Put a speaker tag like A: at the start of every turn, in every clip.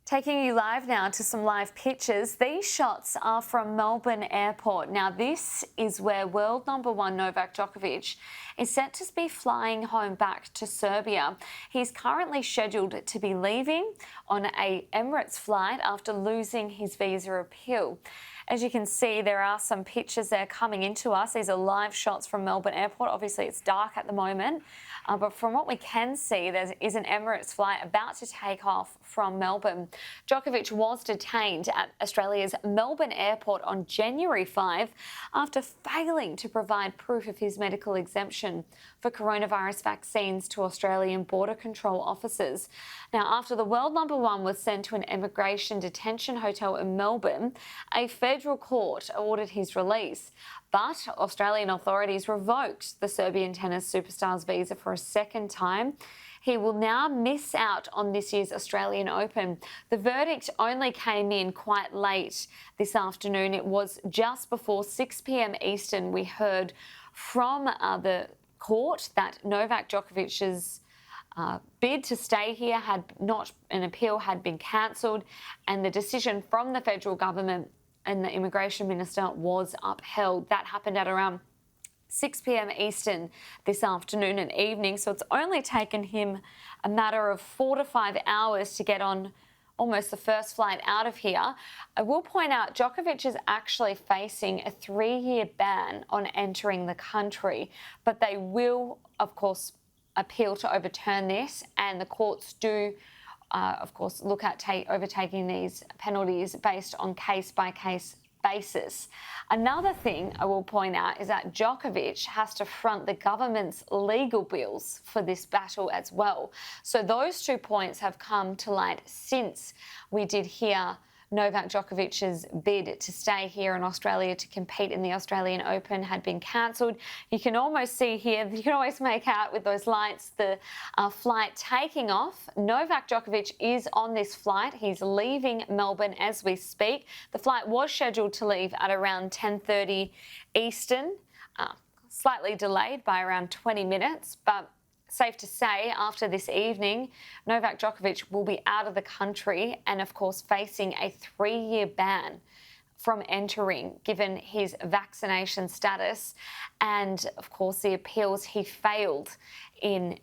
A: Taking you live now to some live pictures. These shots are from Melbourne Airport. Now, this is where world number one Novak Djokovic is set to be flying home back to Serbia. He's currently scheduled to be leaving on a Emirates flight after losing his visa appeal. As you can see, there are some pictures there coming into us. These are live shots from Melbourne Airport. Obviously, it's dark at the moment, but from what we can see, there is an Emirates flight about to take off from Melbourne. Djokovic was detained at Australia's Melbourne Airport on January 5 after failing to provide proof of his medical exemption for coronavirus vaccines to Australian border control officers. Now, after the world number one was sent to an immigration detention hotel in Melbourne, a federal court ordered his release. But Australian authorities revoked the Serbian tennis superstar's visa for a second time. He will now miss out on this year's Australian Open. The verdict only came in quite late this afternoon. It was just before 6 p.m. Eastern. We heard from the court that Novak Djokovic's bid to stay here an appeal had been cancelled, and the decision from the federal government and the immigration minister was upheld. That happened at around 6 p.m. Eastern this afternoon and evening, so it's only taken him a matter of 4 to 5 hours to get on almost the first flight out of here. I will point out Djokovic is actually facing a 3-year ban on entering the country, but they will, of course, appeal to overturn this, and the courts do of course, look at overtaking these penalties based on case-by-case basis. Another thing I will point out is that Djokovic has to front the government's legal bills for this battle as well. So those 2 points have come to light since we did hear Novak Djokovic's bid to stay here in Australia to compete in the Australian Open had been cancelled. You can almost see here, you can always make out with those lights the flight taking off. Novak Djokovic is on this flight. He's leaving Melbourne as we speak. The flight was scheduled to leave at around 10:30 Eastern, slightly delayed by around 20 minutes, but safe to say, after this evening, Novak Djokovic will be out of the country and, of course, facing a 3-year ban from entering, given his vaccination status and, of course, the appeals he failed in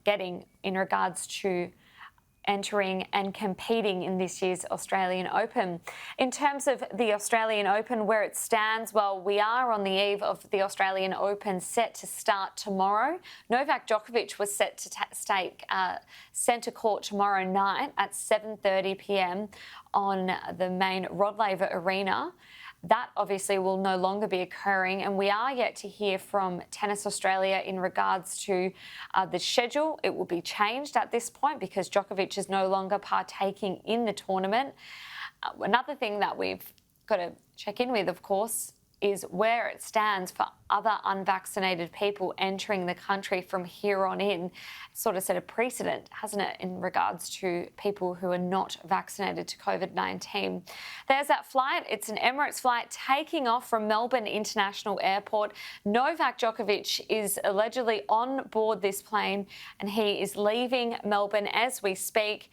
A: getting in regards to entering and competing in this year's Australian Open. In terms of the Australian Open, where it stands, well, we are on the eve of the Australian Open set to start tomorrow. Novak Djokovic was set to take centre court tomorrow night at 7:30 p.m. on the main Rod Laver Arena. That obviously will no longer be occurring, and we are yet to hear from Tennis Australia in regards to the schedule. It will be changed at this point because Djokovic is no longer partaking in the tournament. Another thing that we've got to check in with, of course, is where it stands for other unvaccinated people entering the country from here on in. It's sort of set a precedent, hasn't it, in regards to people who are not vaccinated to COVID-19. There's that flight. It's an Emirates flight taking off from Melbourne International Airport. Novak Djokovic is allegedly on board this plane, and he is leaving Melbourne as we speak.